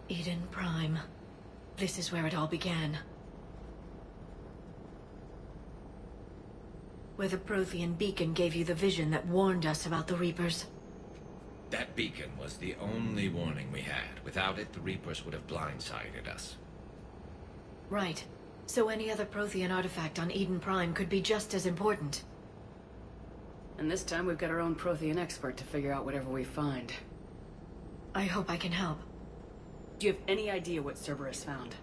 Eden Prime. This is where it all began. Where the Prothean beacon gave you the vision that warned us about the Reapers. That beacon was the only warning we had. Without it, the Reapers would have blindsided us. Right. So any other Prothean artifact on Eden Prime could be just as important. And this time we've got our own Prothean expert to figure out whatever we find. I hope I can help. Do you have any idea what Cerberus found?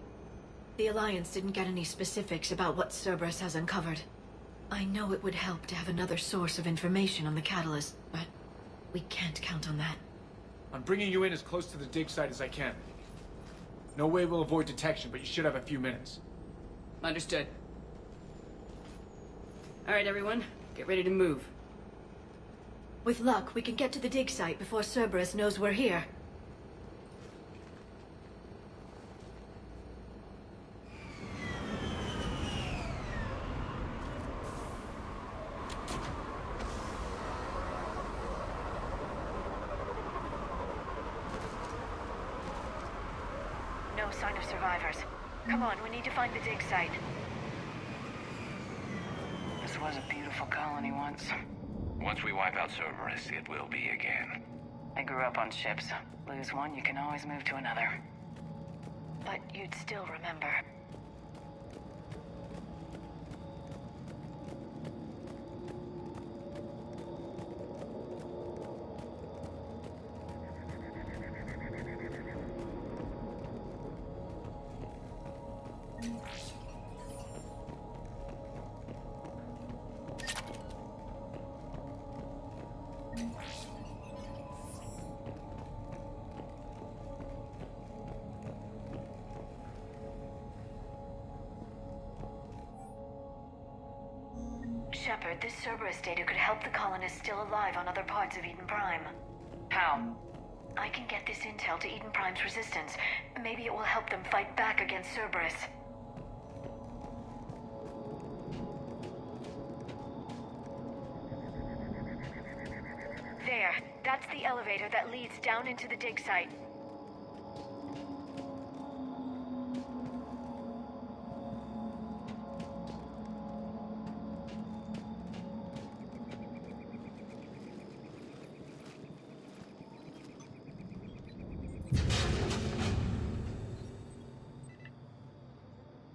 The Alliance didn't get any specifics about what Cerberus has uncovered. I know it would help to have another source of information on the catalyst, but we can't count on that. I'm bringing you in as close to the dig site as I can. No way we'll avoid detection, but you should have a few minutes. Understood. Alright, everyone. Get ready to move. With luck, we can get to the dig site before Cerberus knows we're here. No sign of survivors. Come on, we need to find the dig site. This was a beautiful colony once. Once we wipe out Cerberus, it will be again. I grew up on ships. Lose one, you can always move to another. But you'd still remember. Shepard, this Cerberus data could help the colonists still alive on other parts of Eden Prime. How? I can get this intel to Eden Prime's resistance. Maybe it will help them fight back against Cerberus. There. That's the elevator that leads down into the dig site.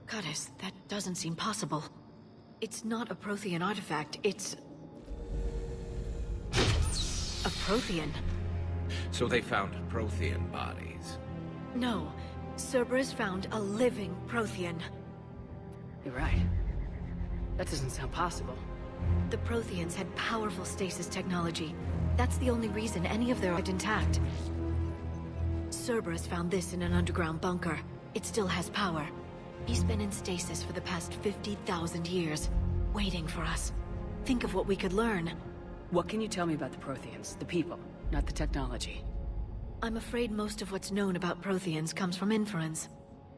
Goddess, that doesn't seem possible. It's not a Prothean artifact, it's... a Prothean. So they found Prothean bodies. No. Cerberus found a living Prothean. You're right. That doesn't sound possible. The Protheans had powerful stasis technology. That's the only reason any of them are intact. Cerberus found this in an underground bunker. It still has power. He's been in stasis for the past 50,000 years, waiting for us. Think of what we could learn. What can you tell me about the Protheans? The people, not the technology. I'm afraid most of what's known about Protheans comes from inference.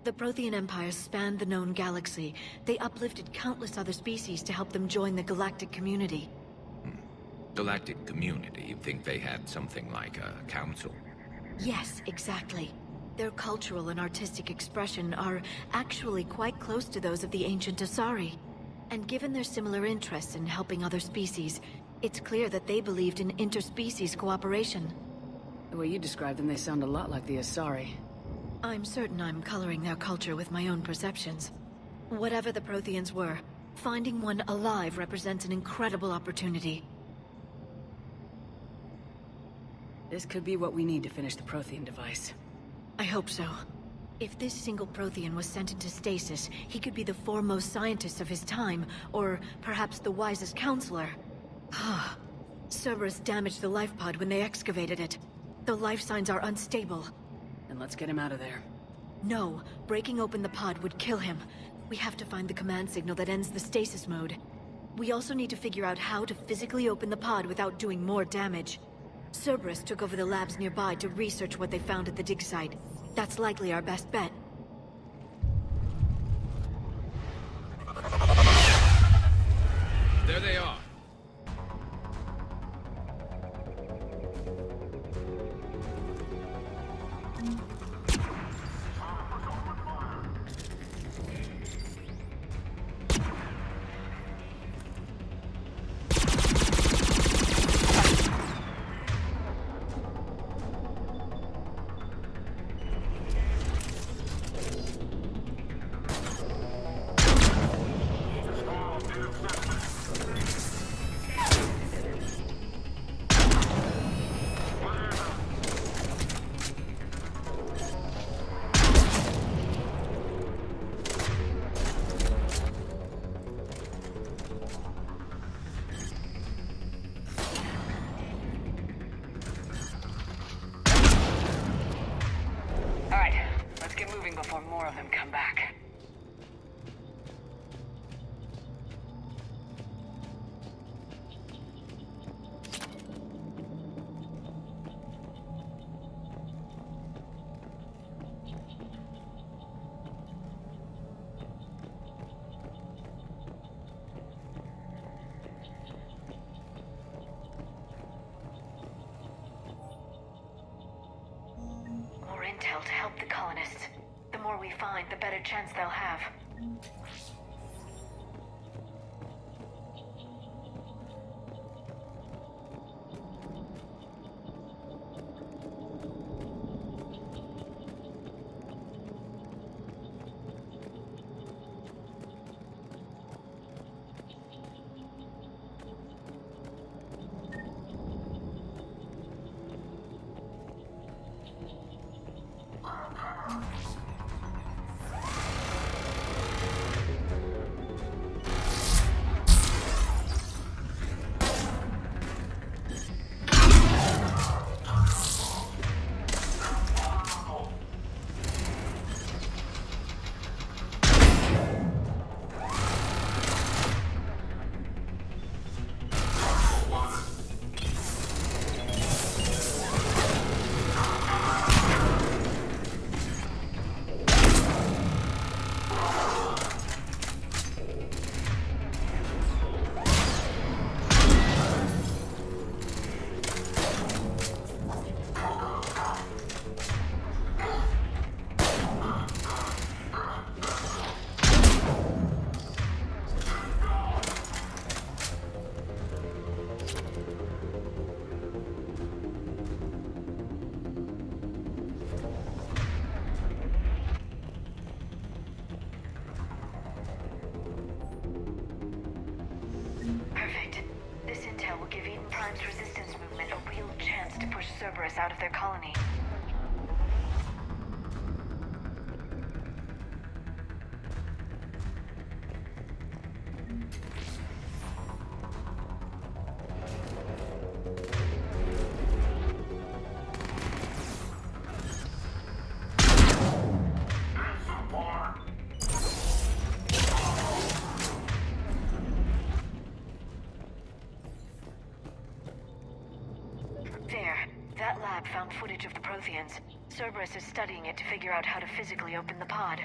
The Prothean Empire spanned the known galaxy. They uplifted countless other species to help them join the galactic community. Galactic community? You think they had something like a council? Yes, exactly. Their cultural and artistic expression are actually quite close to those of the ancient Asari. And given their similar interests in helping other species, it's clear that they believed in interspecies cooperation. The way you describe them, they sound a lot like the Asari. I'm certain I'm coloring their culture with my own perceptions. Whatever the Protheans were, finding one alive represents an incredible opportunity. This could be what we need to finish the Prothean device. I hope so. If this single Prothean was sent into stasis, he could be the foremost scientist of his time, or perhaps the wisest counselor. Cerberus damaged the life pod when they excavated it. The life signs are unstable. Then let's get him out of there. No, breaking open the pod would kill him. We have to find the command signal that ends the stasis mode. We also need to figure out how to physically open the pod without doing more damage. Cerberus took over the labs nearby to research what they found at the dig site. That's likely our best bet. There they are. more of them come back. More intel to help the colonists. The more we find, the better chance they'll have. Cerberus out of their colony. That lab found footage of the Protheans. Cerberus is studying it to figure out how to physically open the pod.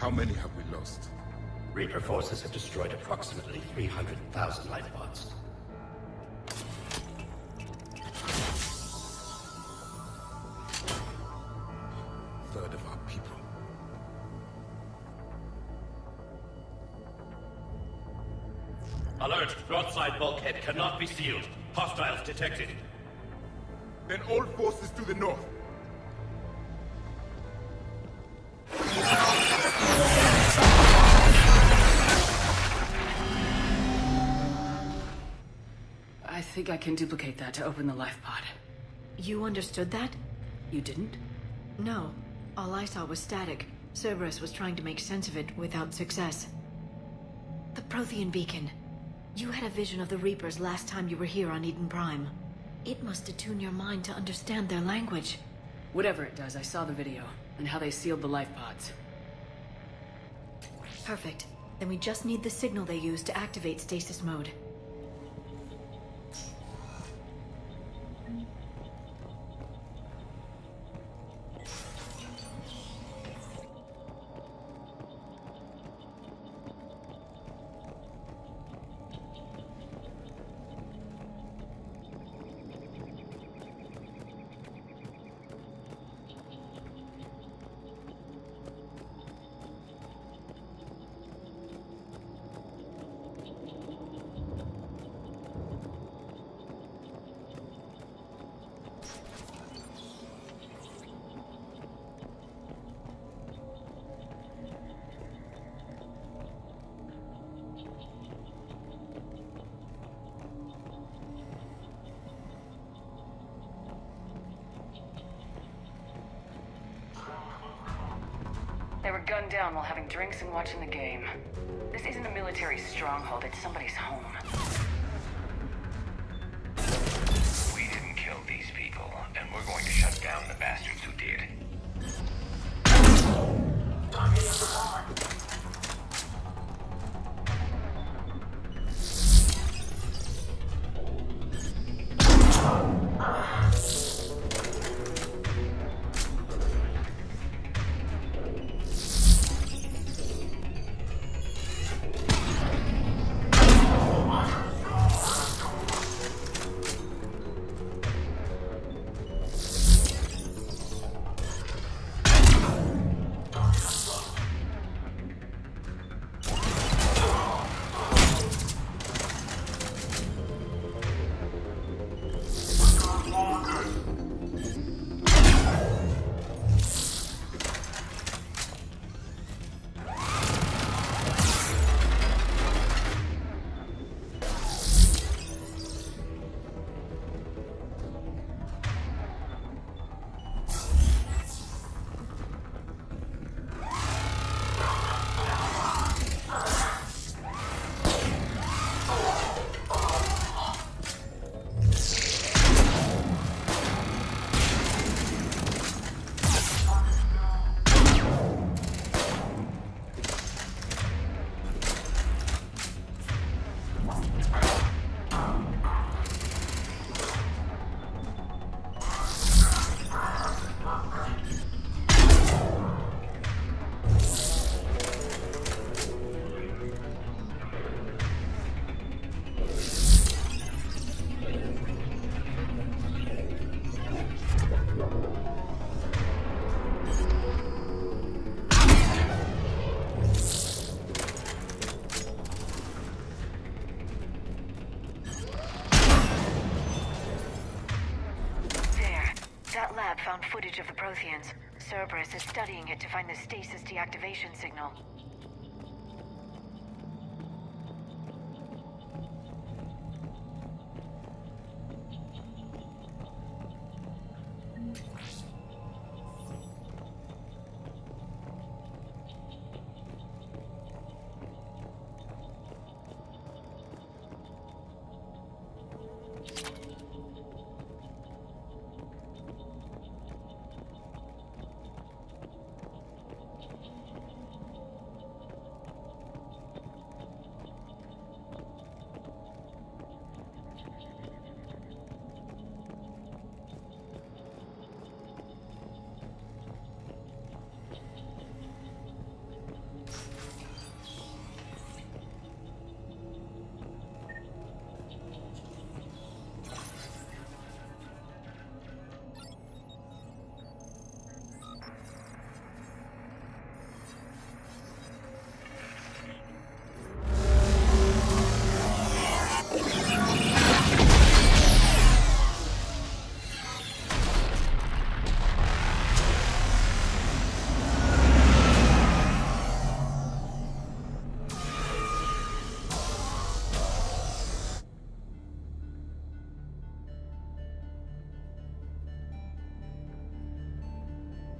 How many have we lost? Reaper forces have destroyed approximately 300,000 life pods. Third of our people. Alert! Broadside bulkhead cannot be sealed. Hostiles detected. Then all forces to the north. I think I can duplicate that to open the life pod. You understood that? You didn't? No. All I saw was static. Cerberus was trying to make sense of it without success. The Prothean beacon. You had a vision of the Reapers last time you were here on Eden Prime. It must attune your mind to understand their language. Whatever it does, I saw the video, and how they sealed the life pods. Perfect. Then we just need the signal they use to activate stasis mode. They were gunned down while having drinks and watching the game. This isn't a military stronghold, it's somebody's home. We didn't kill these people, and we're going to shut down the bastards who did. That lab found footage of the Protheans. Cerberus is studying it to find the stasis deactivation signal.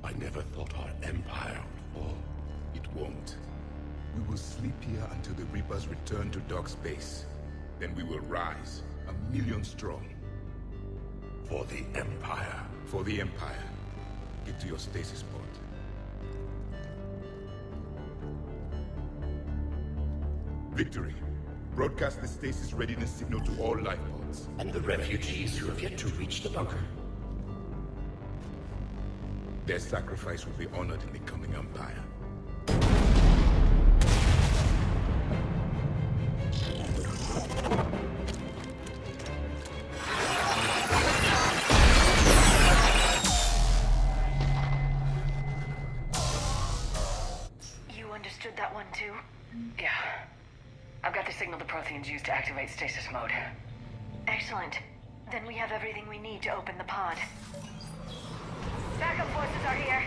I never thought our empire would fall. It won't. We will sleep here until the Reapers return to Doc Space. Then we will rise, 1,000,000 strong. For the Empire. For the Empire. Get to your stasis pod. Victory. Broadcast the stasis readiness signal to all life pods. And the refugees who have yet to reach the bunker. Their sacrifice will be honored in the coming Empire. You understood that one too? Yeah. I've got the signal the Protheans use to activate stasis mode. Excellent. Then we have everything we need to open the pod. Backup forces are here.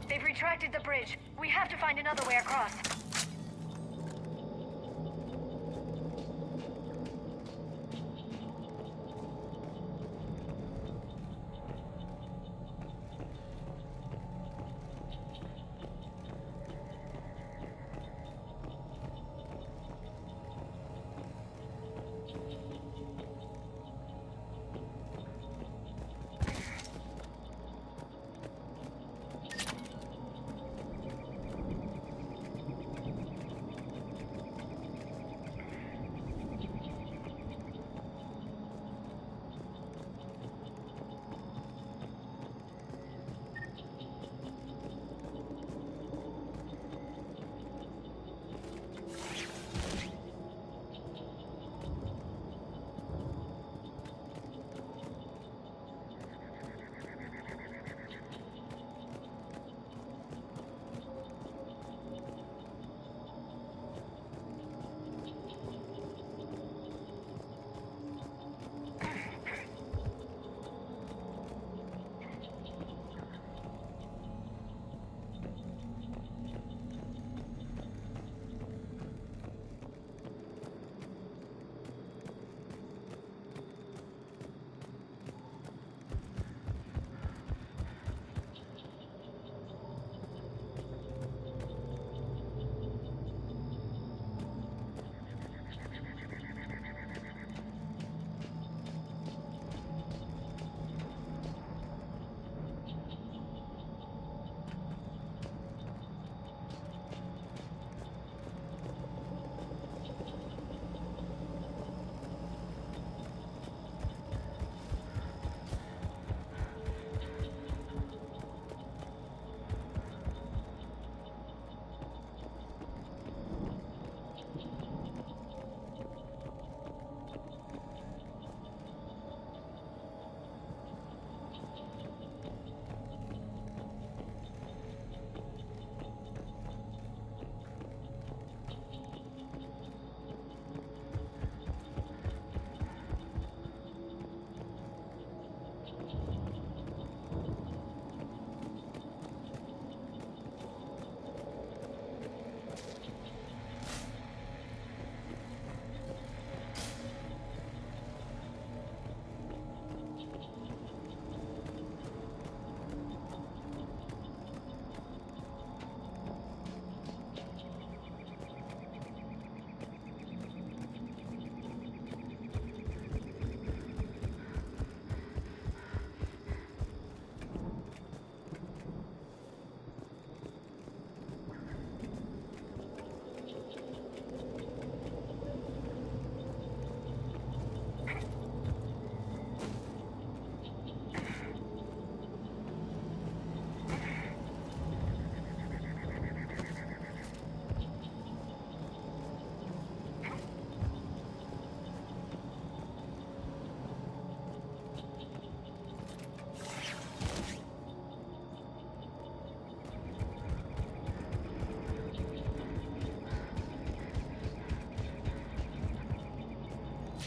They've retracted the bridge. We have to find another way across.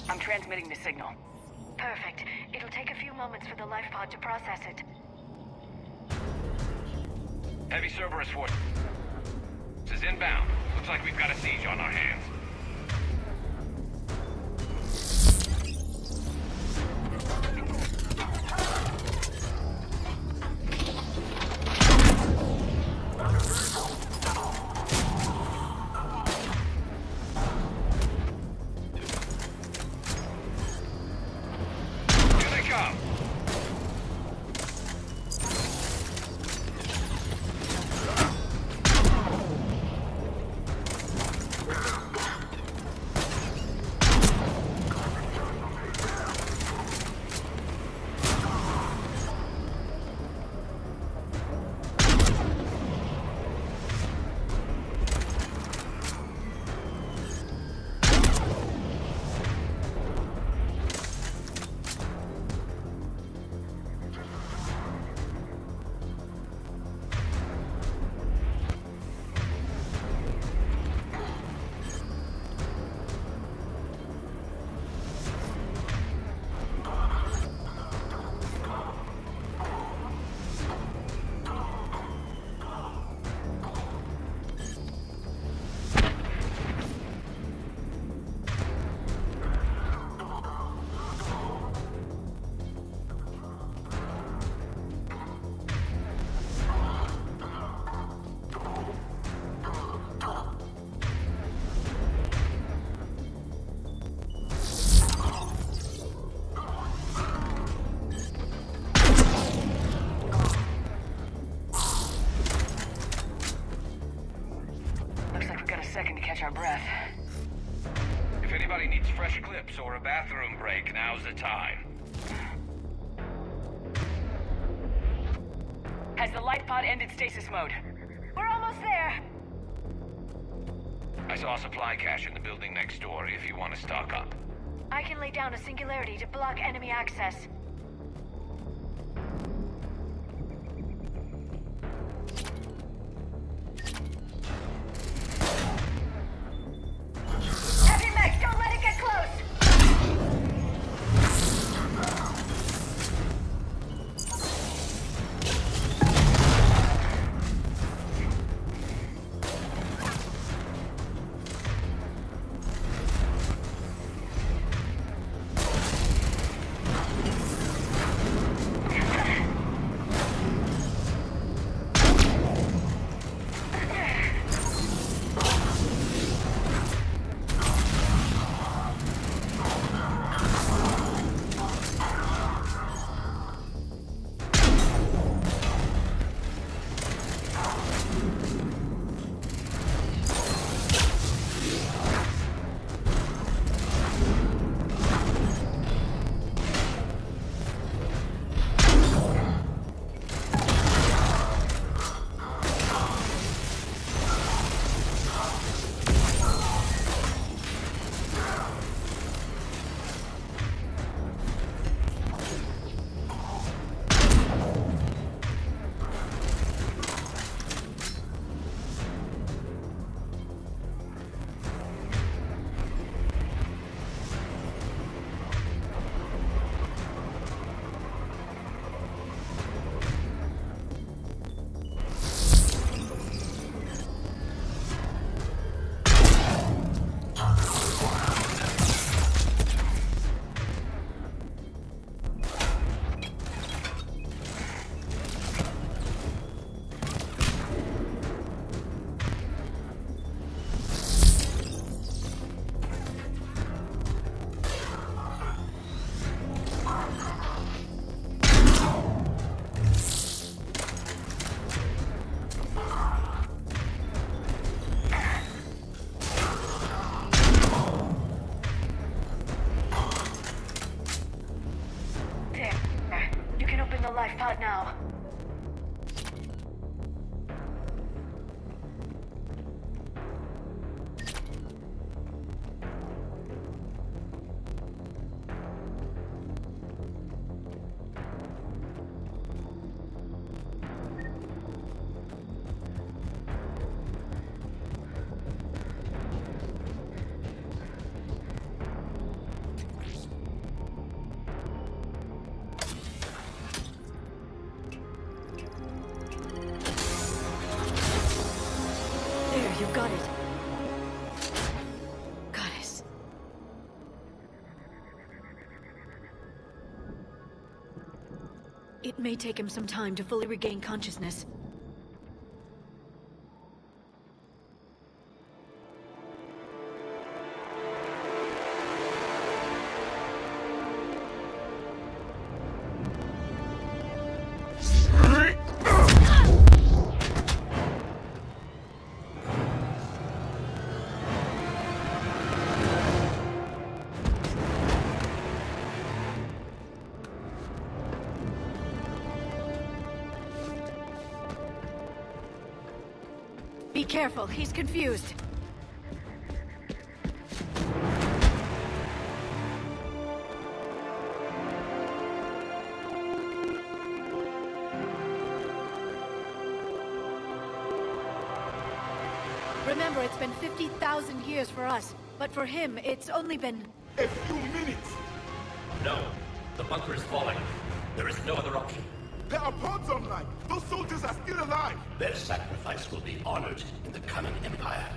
I'm transmitting the signal. Perfect. It'll take a few moments for the life pod to process it. Heavy Cerberus force is inbound. Looks like we've got a siege on our hands. Here they come. Second to catch our breath. If anybody needs fresh clips or a bathroom break, now's the time. Has the life pod ended stasis mode? We're almost there. I saw a supply cache in the building next door if you want to stock up. I can lay down a singularity to block enemy access. Heavy mech, don't let it get close! You've got it. Goddess. It may take him some time to fully regain consciousness. Be careful, he's confused. Remember, it's been 50,000 years for us, but for him, it's only been... A few minutes! No. The bunker is falling. There is no other option. There are pods online! Those soldiers are still alive! Their sacrifice will be honored in the coming Empire.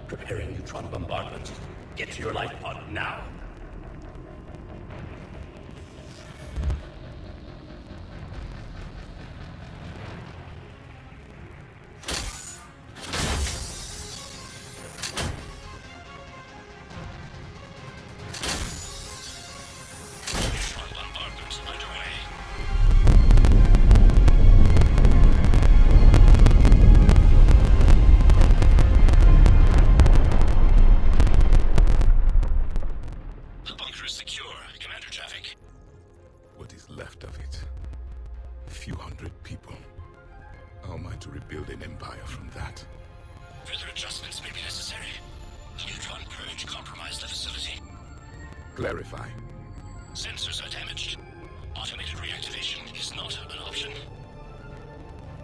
Preparing neutron bombardment. Get to your life pod now. Clarify. Sensors are damaged. Automated reactivation is not an option.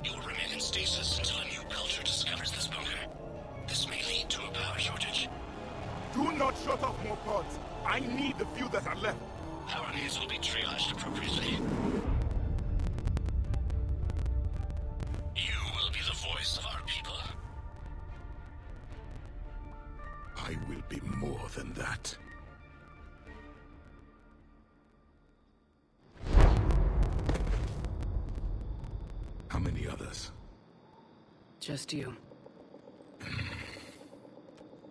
You will remain in stasis until a new culture discovers this bunker. This may lead to a power shortage. Do not shut off more pods. I need the few that are left. Power needs will be triaged appropriately. You will be the voice of our people. I will be more than that. How many others? Just you.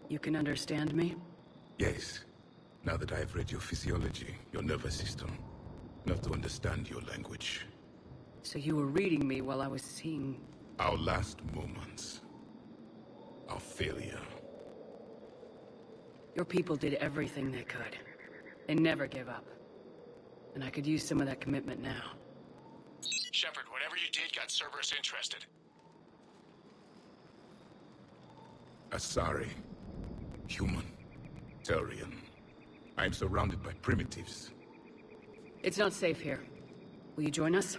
You can understand me? Yes. Now that I have read your physiology, your nervous system, enough to understand your language. So you were reading me while I was seeing... Our last moments. Our failure. Your people did everything they could. They never gave up. And I could use some of that commitment now. Shepard, whatever you did got Cerberus interested. Asari. Human. Turian. I am surrounded by primitives. It's not safe here. Will you join us?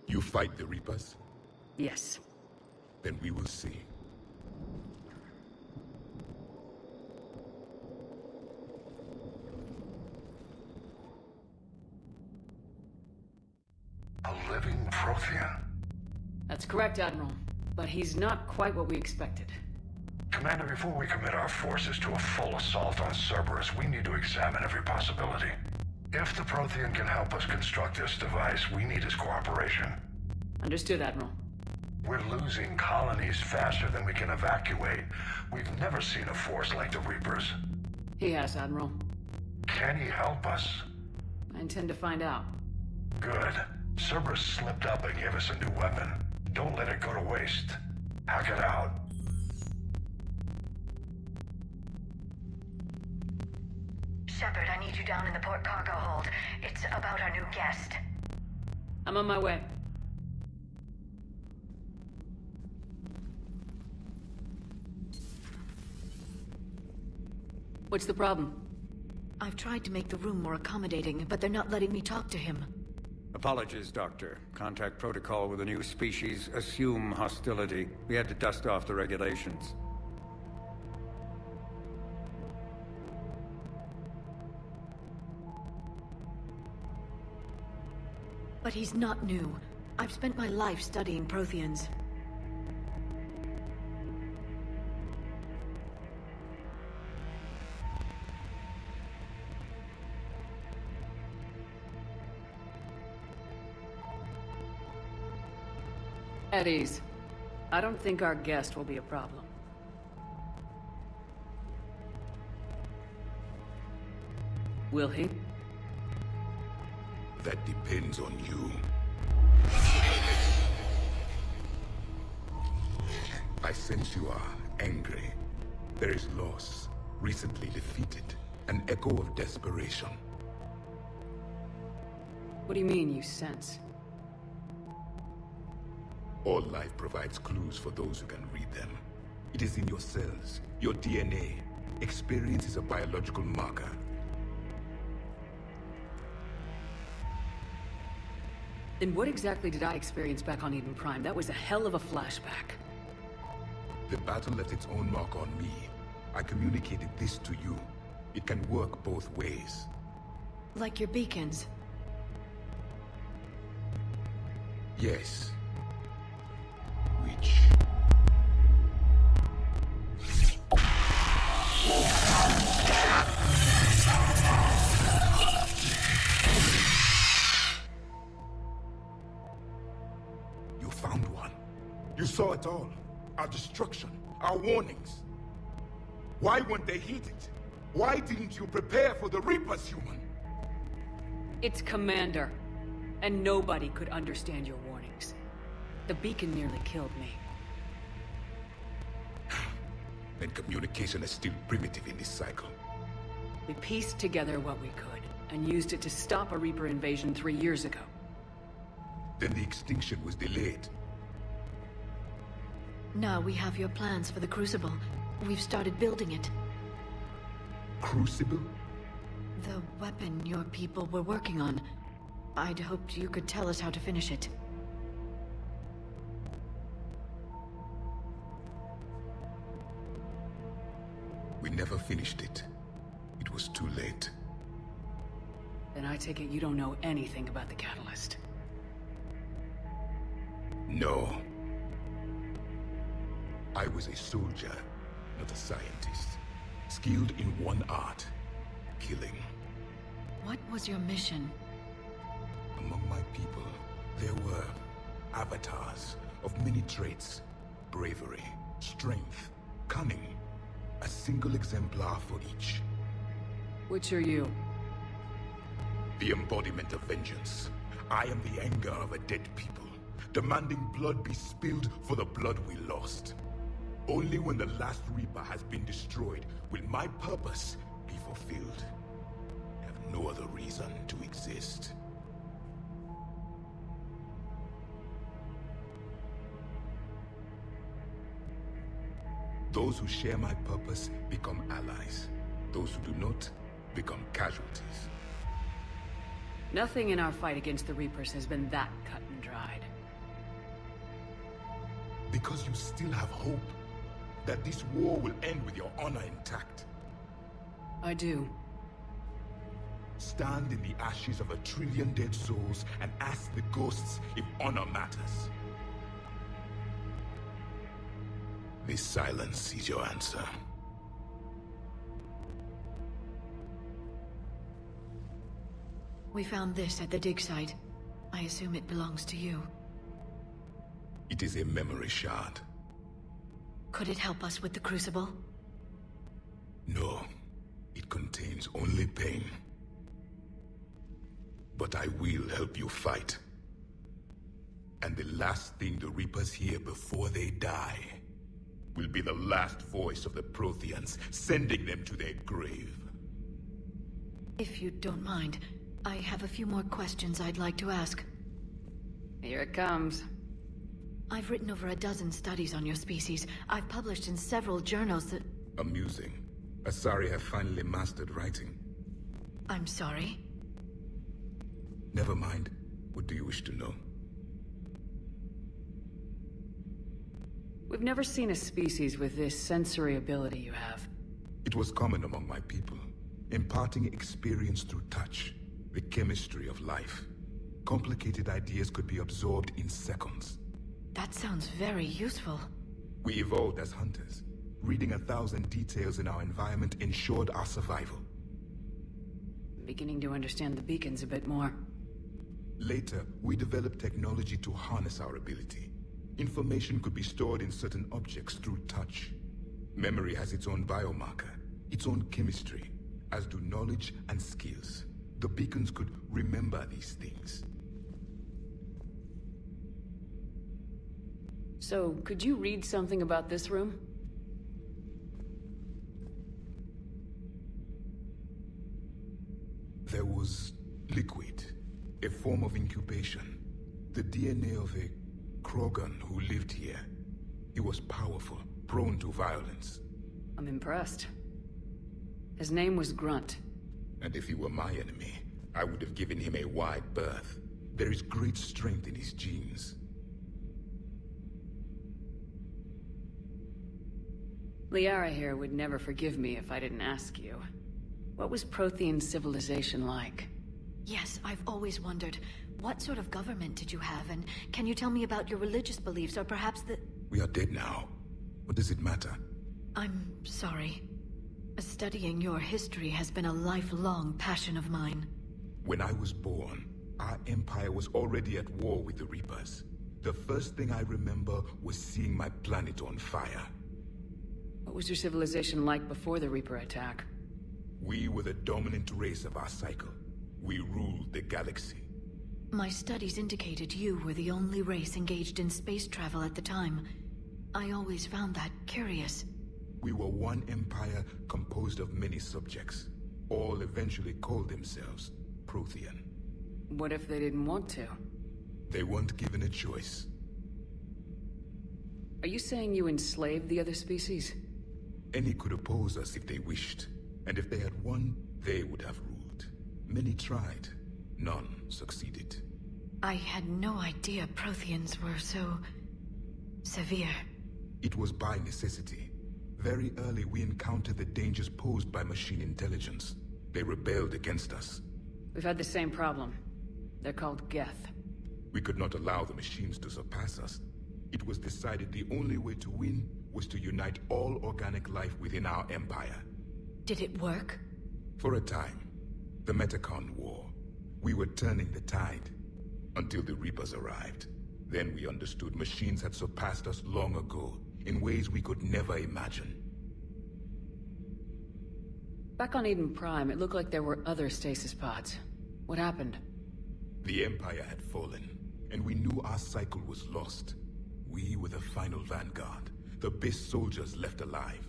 You fight the Reapers? Yes. Then we will see. A living Prothean? That's correct, Admiral. But he's not quite what we expected. Commander, before we commit our forces to a full assault on Cerberus, we need to examine every possibility. If the Prothean can help us construct this device, we need his cooperation. Understood, Admiral. We're losing colonies faster than we can evacuate. We've never seen a force like the Reapers. He has, Admiral. Can he help us? I intend to find out. Good. Cerberus slipped up and gave us a new weapon. Don't let it go to waste. Hack it out. Shepard, I need you down in the port cargo hold. It's about our new guest. I'm on my way. What's the problem? I've tried to make the room more accommodating, but they're not letting me talk to him. Apologies, Doctor. Contact protocol with a new species. Assume hostility. We had to dust off the regulations. But he's not new. I've spent my life studying Protheans. At ease. I don't think our guest will be a problem. Will he? That depends on you. I sense you are angry. There is loss, recently defeated, an echo of desperation. What do you mean, you sense? All life provides clues for those who can read them. It is in your cells, your DNA. Experience is a biological marker. Then what exactly did I experience back on Eden Prime? That was a hell of a flashback. The battle left its own mark on me. I communicated this to you. It can work both ways. Like your beacons. Yes. Which... You found one. You saw it all. Our destruction, our warnings. Why weren't they heeded? Why didn't you prepare for the Reapers, human? It's Commander. And nobody could understand your warnings. The beacon nearly killed me. Then communication is still primitive in this cycle. We pieced together what we could, and used it to stop a Reaper invasion 3 years ago. Then the extinction was delayed. Now we have your plans for the Crucible. We've started building it. Crucible? The weapon your people were working on. I'd hoped you could tell us how to finish it. We never finished it. It was too late. Then I take it you don't know anything about the catalyst. No. I was a soldier, not a scientist. Skilled in one art, killing. What was your mission? Among my people, there were avatars of many traits. Bravery, strength, cunning. A single exemplar for each. Which are you? The embodiment of vengeance. I am the anger of a dead people, demanding blood be spilled for the blood we lost. Only when the last Reaper has been destroyed will my purpose be fulfilled. I have no other reason to exist. Those who share my purpose become allies. Those who do not become casualties. Nothing in our fight against the Reapers has been that cut and dried. Because you still have hope that this war will end with your honor intact. I do. Stand in the ashes of 1 trillion dead souls and ask the ghosts if honor matters. This silence is your answer. We found this at the dig site. I assume it belongs to you. It is a memory shard. Could it help us with the Crucible? No. It contains only pain. But I will help you fight. And the last thing the Reapers hear before they die will be the last voice of the Protheans, sending them to their grave. If you don't mind, I have a few more questions I'd like to ask. Here it comes. I've written over 12 studies on your species. I've published in several journals that... Amusing. Asari have finally mastered writing. I'm sorry? Never mind. What do you wish to know? We've never seen a species with this sensory ability you have. It was common among my people, imparting experience through touch, the chemistry of life. Complicated ideas could be absorbed in seconds. That sounds very useful. We evolved as hunters. Reading 1,000 details in our environment ensured our survival. Beginning to understand the beacons a bit more. Later, we developed technology to harness our ability. Information could be stored in certain objects through touch. Memory has its own biomarker, its own chemistry, as do knowledge and skills. The beacons could remember these things. So, could you read something about this room? There was liquid, a form of incubation. The DNA of a Krogan who lived here. He was powerful, prone to violence. I'm impressed. His name was Grunt. And if he were my enemy, I would have given him a wide berth. There is great strength in his genes. Liara here would never forgive me if I didn't ask you. What was Prothean civilization like? Yes, I've always wondered, what sort of government did you have, and can you tell me about your religious beliefs, or perhaps the... We are dead now. What does it matter? I'm sorry. Studying your history has been a lifelong passion of mine. When I was born, our empire was already at war with the Reapers. The first thing I remember was seeing my planet on fire. What was your civilization like before the Reaper attack? We were the dominant race of our cycle. We ruled the galaxy. My studies indicated you were the only race engaged in space travel at the time. I always found that curious. We were one empire composed of many subjects. All eventually called themselves Prothean. What if they didn't want to? They weren't given a choice. Are you saying you enslaved the other species? Any could oppose us if they wished. And if they had won, they would have ruled. Many tried. None succeeded. I had no idea Protheans were so... severe. It was by necessity. Very early we encountered the dangers posed by machine intelligence. They rebelled against us. We've had the same problem. They're called Geth. We could not allow the machines to surpass us. It was decided the only way to win was to unite all organic life within our empire. Did it work? For a time. The Metacon War. We were turning the tide. Until the Reapers arrived. Then we understood machines had surpassed us long ago, in ways we could never imagine. Back on Eden Prime, it looked like there were other stasis pods. What happened? The Empire had fallen, and we knew our cycle was lost. We were the final vanguard, the best soldiers left alive.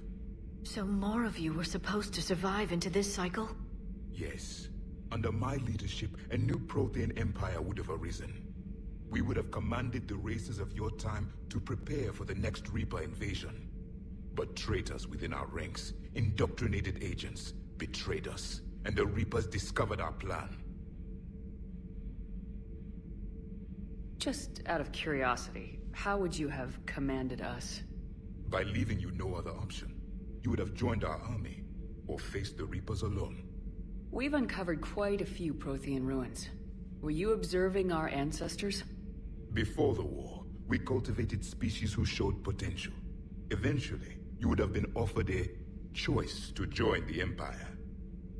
So more of you were supposed to survive into this cycle? Yes. Under my leadership, a new Prothean empire would have arisen. We would have commanded the races of your time to prepare for the next Reaper invasion. But traitors within our ranks, indoctrinated agents, betrayed us, and the Reapers discovered our plan. Just out of curiosity, how would you have commanded us? By leaving you no other option. You would have joined our army, or faced the Reapers alone. We've uncovered quite a few Prothean ruins. Were you observing our ancestors? Before the war, we cultivated species who showed potential. Eventually, you would have been offered a choice to join the Empire.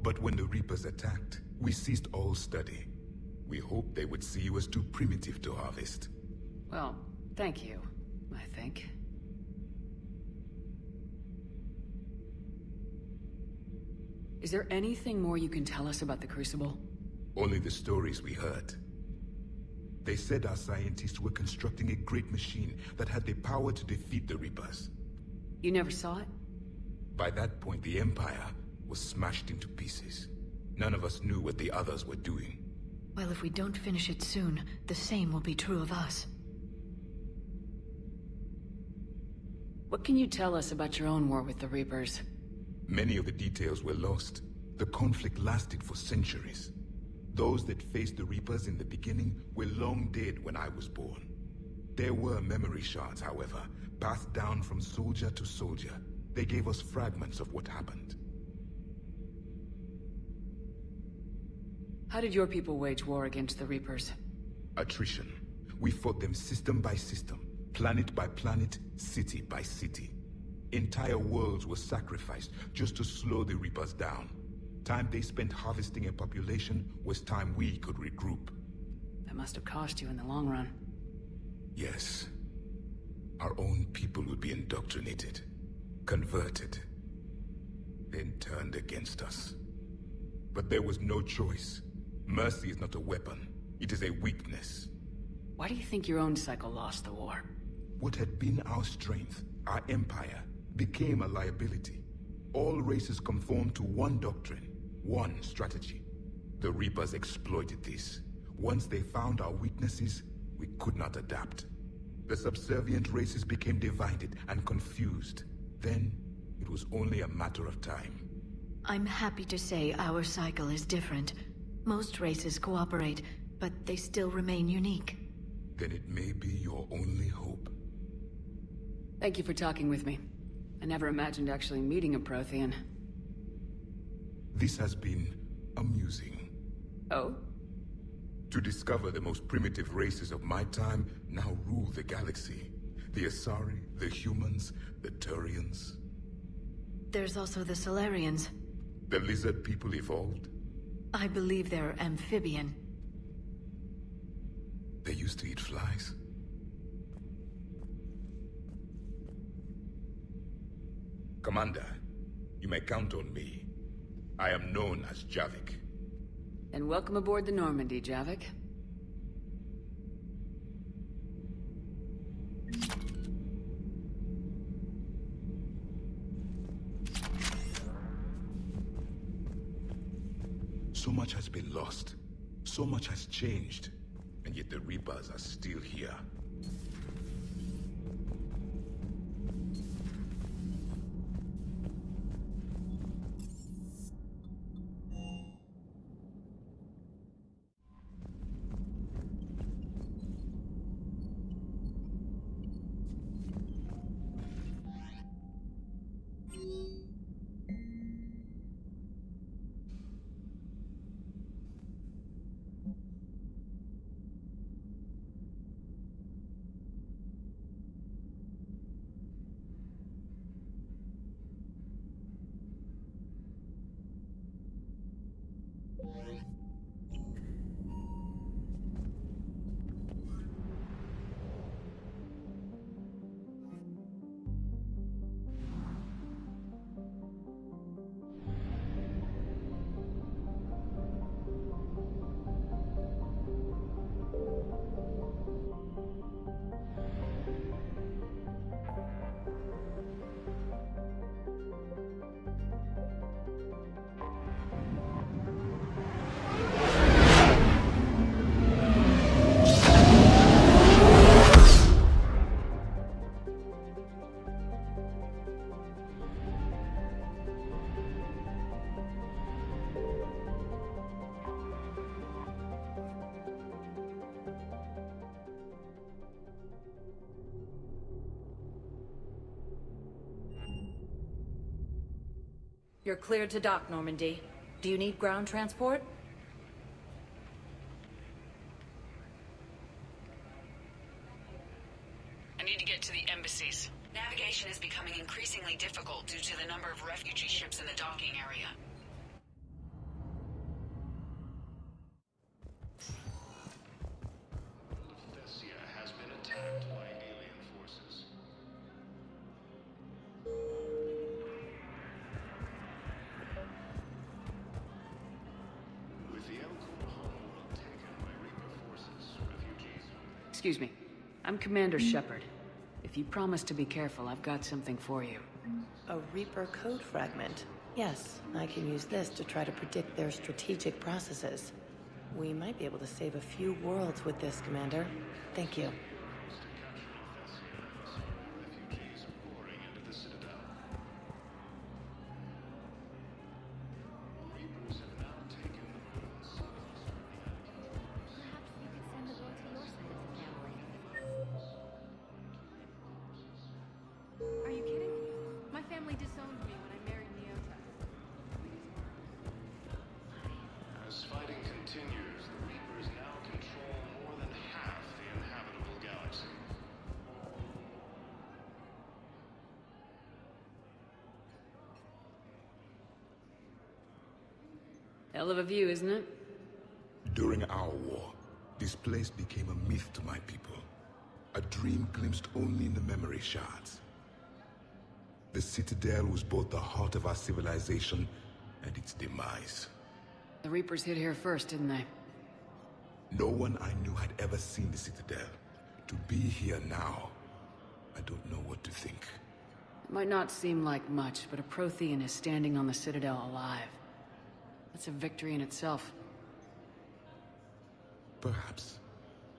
But when the Reapers attacked, we ceased all study. We hoped they would see you as too primitive to harvest. Well, thank you, I think. Is there anything more you can tell us about the Crucible? Only the stories we heard. They said our scientists were constructing a great machine that had the power to defeat the Reapers. You never saw it? By that point, the Empire was smashed into pieces. None of us knew what the others were doing. Well, if we don't finish it soon, the same will be true of us. What can you tell us about your own war with the Reapers? Many of the details were lost. The conflict lasted for centuries. Those that faced the Reapers in the beginning were long dead when I was born. There were memory shards, however, passed down from soldier to soldier. They gave us fragments of what happened. How did your people wage war against the Reapers? Attrition. We fought them system by system, planet by planet, city by city. Entire worlds were sacrificed just to slow the Reapers down. Time they spent harvesting a population was time we could regroup. That must have cost you in the long run. Yes. our own people would be indoctrinated, converted, then turned against us. But there was no choice. Mercy is not a weapon. It is a weakness. Why do you think your own cycle lost the war? What had been our strength, our empire, became a liability. All races conformed to one doctrine, one strategy. The Reapers exploited this. Once they found our weaknesses, we could not adapt. The subservient races became divided and confused. Then, it was only a matter of time. I'm happy to say our cycle is different. Most races cooperate, but they still remain unique. Then it may be your only hope. Thank you for talking with me. I never imagined actually meeting a Prothean. This has been amusing. Oh? To discover the most primitive races of my time now rule the galaxy. The Asari, the humans, the Turians. There's also the Solarians. The lizard people evolved. I believe they're amphibian. They used to eat flies. Commander, you may count on me. I am known as Javik. And welcome aboard the Normandy, Javik. So much has been lost. So much has changed. And yet the Reapers are still here. You're cleared to dock, Normandy. Do you need ground transport? I need to get to the embassies. Navigation is becoming increasingly difficult due to the number of refugee ships in the docking area. Has been attacked by alien forces. With the Elkhorn homeworld taken by Reaper forces, refugees... Excuse me. I'm Commander Shepard. If you promise to be careful, I've got something for you. A Reaper code fragment. Yes, I can use this to try to predict their strategic processes. We might be able to save a few worlds with this, Commander. Thank you. Refugees are pouring into the Citadel. Reapers have now taken the ruins of the Perhaps you could send the boat to your side of the family. Are you kidding? My family disowned me when I married Neota. As fighting continues, the Reapers now control more than half the inhabitable galaxy. Hell of a view, isn't it? During our war, this place became a myth to my people. A dream glimpsed only in the memory shards. The Citadel was both the heart of our civilization and its demise. The Reapers hit here first, didn't they? No one I knew had ever seen the Citadel. To be here now, I don't know what to think. It might not seem like much, but a Prothean is standing on the Citadel alive. That's a victory in itself. Perhaps.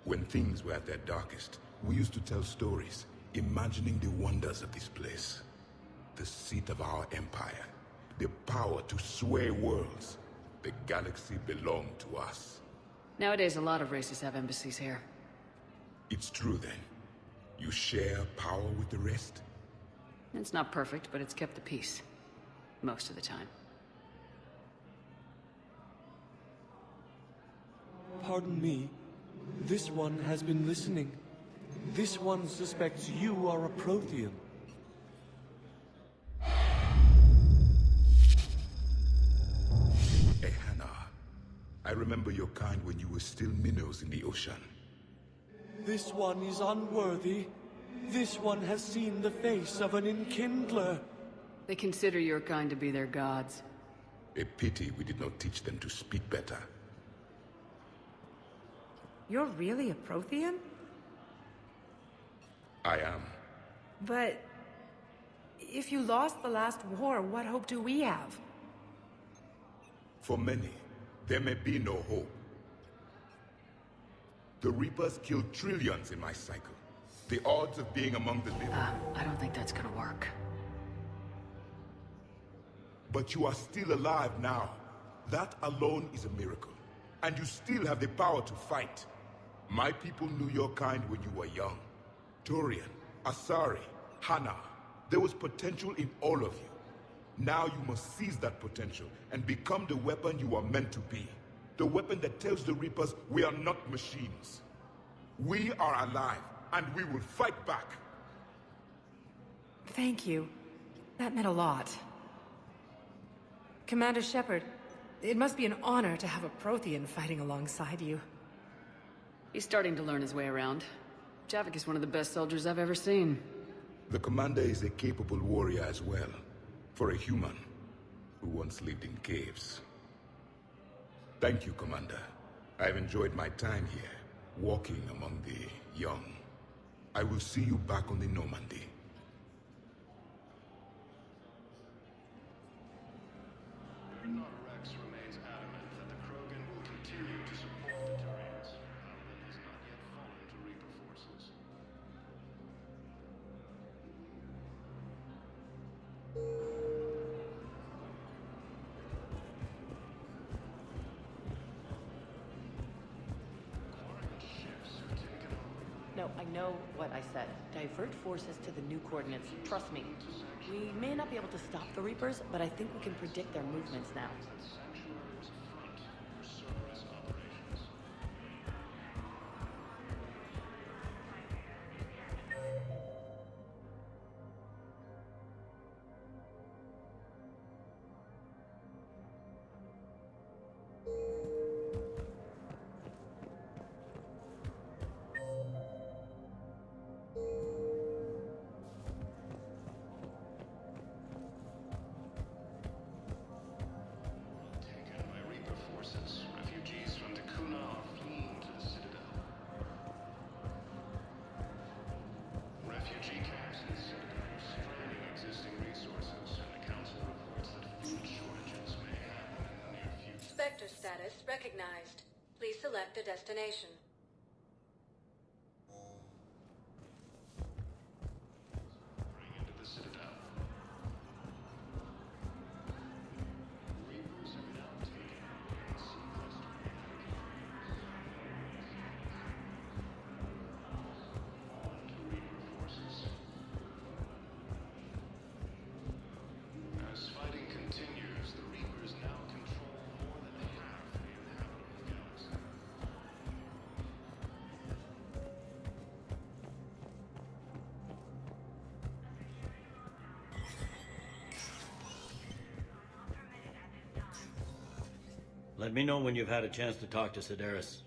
When things were at their darkest, we used to tell stories, imagining the wonders of this place. The seat of our empire. The power to sway worlds. The galaxy belonged to us. Nowadays, a lot of races have embassies here. It's true then. You share power with the rest? It's not perfect, but it's kept the peace. Most of the time. Pardon me. This one has been listening. This one suspects you are a Prothean. Hey, Hannah. I remember your kind when you were still minnows in the ocean. This one is unworthy. This one has seen the face of an enkindler. They consider your kind to be their gods. A pity we did not teach them to speak better. You're really a Prothean? I am. But if you lost the last war, what hope do we have? For many, there may be no hope. The Reapers killed trillions in my cycle. The odds of being among the living... I don't think that's gonna work. But you are still alive now. That alone is a miracle. And you still have the power to fight. My people knew your kind when you were young. Turian, Asari, Hannah. There was potential in all of you. Now you must seize that potential and become the weapon you are meant to be. The weapon that tells the Reapers we are not machines. We are alive, and we will fight back. Thank you. That meant a lot. Commander Shepard, it must be an honor to have a Prothean fighting alongside you. He's starting to learn his way around. Javik is one of the best soldiers I've ever seen. The commander is a capable warrior as well. For a human who once lived in caves. Thank you, Commander. I've enjoyed my time here, walking among the young. I will see you back on the Normandy. Rex remains adamant that the Krogan will continue to support the Turians, Paladin has not yet fallen to Reaper forces. No, I know what I said. Divert forces to the new coordinates. Trust me. We may not be able to stop the Reapers, but I think we can predict their movements now. Sector status recognized. Please select a destination. Bring into the Citadel. Reapers have now taken the sequester. On to Reaper forces. As fighting continues, the Reapers now control more than half the inhabitable galaxy. Let me know when you've had a chance to talk to Sedaris.